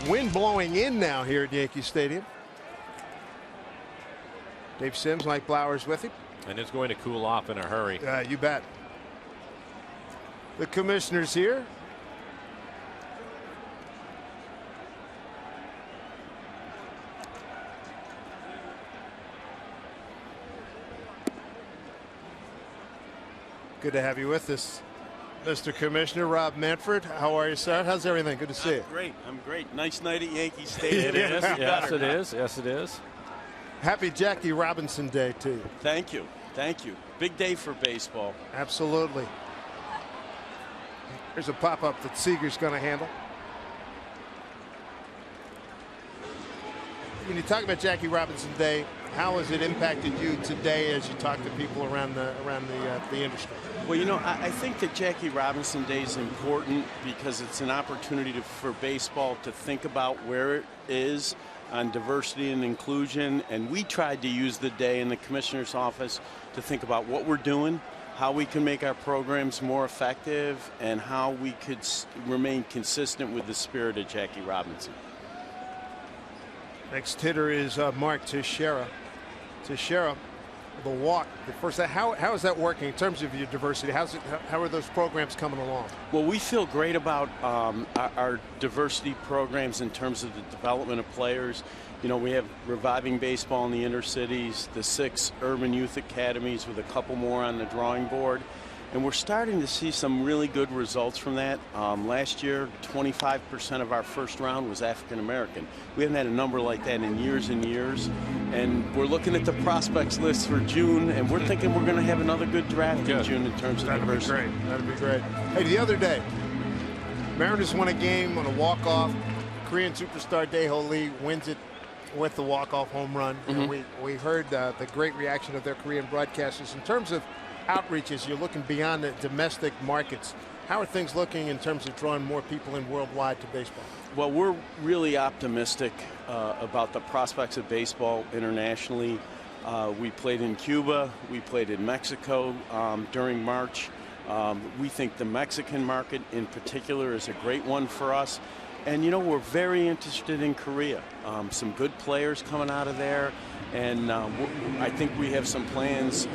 Wind blowing in now here at Yankee Stadium. Dave Sims, Mike Blowers with him. And it's going to cool off in a hurry. You bet. The commissioner's here. Good to have you with us, Mr. Commissioner. Rob Manfred, how are you, sir? How's everything? Good to see you. Great. I'm great. Nice night at Yankee Stadium. It is. Yes, it is. Yes, it is. Happy Jackie Robinson Day to you. Thank you. Thank you. Big day for baseball. Absolutely. Here's a pop-up that Seager's going to handle. When you talk about Jackie Robinson Day, how has it impacted you today as you talk to people around the industry? Well, you know, I think that Jackie Robinson Day is important because it's an opportunity for baseball to think about where it is on diversity and inclusion. And we tried to use the day in the commissioner's office to think about what we're doing, how we can make our programs more effective, and how we could remain consistent with the spirit of Jackie Robinson. Next hitter is Mark Teixeira. Teixeira, the walk. The first, how is that working in terms of your diversity? How are those programs coming along? Well, we feel great about our diversity programs in terms of the development of players. You know, we have Reviving Baseball in the inner cities, the 6 urban youth academies with a couple more on the drawing board. And we're starting to see some really good results from that. Last year, 25% of our first round was African American. We haven't had a number like that in years and years. And we're looking at the prospects list for June, and we're thinking we're going to have another good draft in June in terms of diversity. That'd be great. Hey, the other day, Mariners won a game on a walk-off. Korean superstar Dae-Ho Lee wins it with the walk-off home run. And we heard the great reaction of their Korean broadcasters. In terms of outreaches, you're looking beyond the domestic markets. How are things looking in terms of drawing more people in worldwide to baseball? Well, we're really optimistic about the prospects of baseball internationally. We played in Cuba. We played in Mexico during March. We think the Mexican market in particular is a great one for us. And, you know, we're very interested in Korea. Some good players coming out of there. And I think we have some plans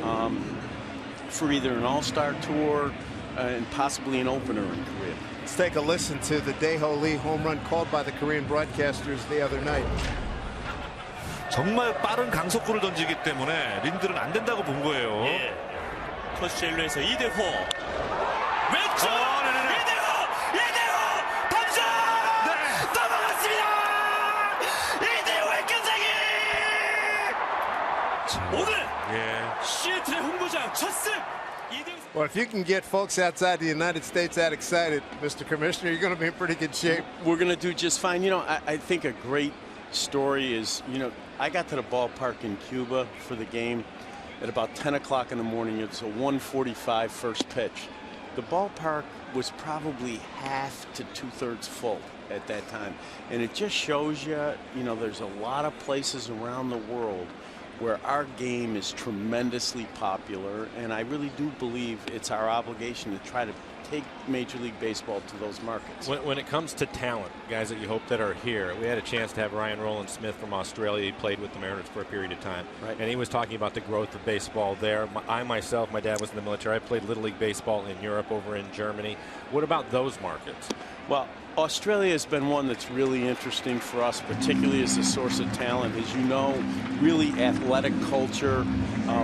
for either an all-star tour and possibly an opener in Korea. Let's take a listen to the Dae-Ho Lee home run called by the Korean broadcasters the other night. 정말 빠른 강속구를 던지기 때문에 린들은 안 된다고 본 거예요. 예. 터치 젤로에서 이대호 왼쪽 이대호 담장 넘어갔습니다. 이대호의 끈쟁이 오늘 시애틀의 홍보장 첫 승. Well, if you can get folks outside the United States that excited, Mr. Commissioner, you're going to be in pretty good shape. We're going to do just fine. You know, I think a great story is, you know, I got to the ballpark in Cuba for the game at about 10 o'clock in the morning. It's a 1:45 first pitch. The ballpark was probably half to 2/3 full at that time. And it just shows you, you know, there's a lot of places around the world where our game is tremendously popular, and I really do believe it's our obligation to try to take Major League Baseball to those markets. When it comes to talent, guys that you hope that are here, we had a chance to have Ryan Rowland Smith from Australia. He played with the Mariners for a period of time, and he was talking about the growth of baseball there. I myself, my dad was in the military. I played Little League Baseball in Europe, over in Germany. What about those markets? Well, Australia has been one that's really interesting for us, particularly as a source of talent. As you know, really athletic culture.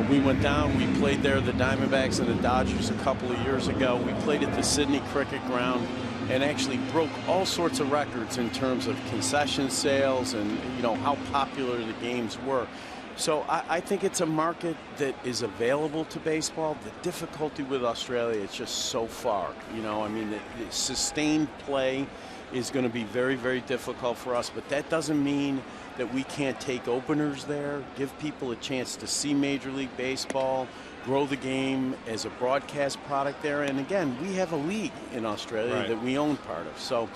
We went down, we played there, the Diamondbacks and the Dodgers a couple of years ago. We played at the Sydney Cricket Ground and actually broke all sorts of records in terms of concession sales and, you know, how popular the games were. So I think it's a market that is available to baseball. The difficulty with Australia is just so far. You know, I mean, the sustained play is going to be very, very difficult for us. But that doesn't mean that we can't take openers there, give people a chance to see Major League Baseball, grow the game as a broadcast product there. And again, we have a league in Australia that we own part of. So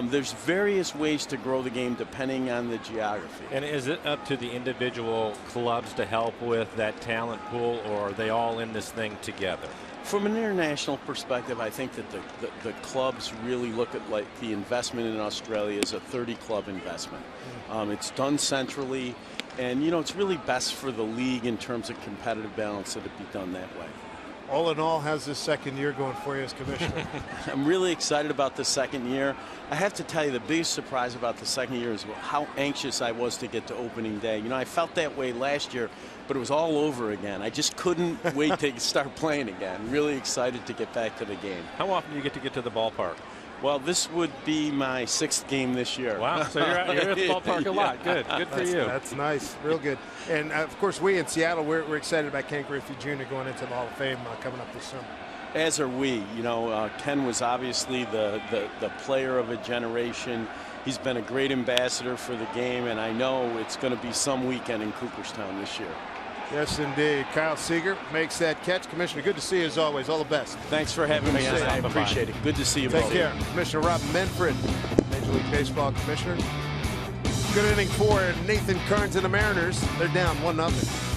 There's various ways to grow the game depending on the geography. And is it up to the individual clubs to help with that talent pool, or are they all in this thing together? From an international perspective, I think that the clubs really look at like the investment in Australia as a 30-club investment. It's done centrally, and it's really best for the league in terms of competitive balance that it be done that way. All in all, how's this second year going for you as commissioner? I'm really excited about the second year. I have to tell you, the biggest surprise about the second year is how anxious I was to get to opening day. I felt that way last year, but it was all over again. I just couldn't wait to start playing again. Really excited to get back to the game. How often do you get to the ballpark? Well, this would be my 6th game this year. Wow, so you're at the ballpark a lot. Good for you. That's nice, real good. And, of course, we in Seattle, we're excited about Ken Griffey Jr. going into the Hall of Fame coming up this summer. As are we. Ken was obviously the player of a generation. He's been a great ambassador for the game, and I know it's going to be some weekend in Cooperstown this year. Yes, indeed. Kyle Seager makes that catch. Commissioner, good to see you as always. All the best. Thanks for having me. I appreciate it. Good to see you both. Take care. Commissioner Rob Manfred, Major League Baseball Commissioner. Good inning for Nathan Kearns and the Mariners. They're down 1-0.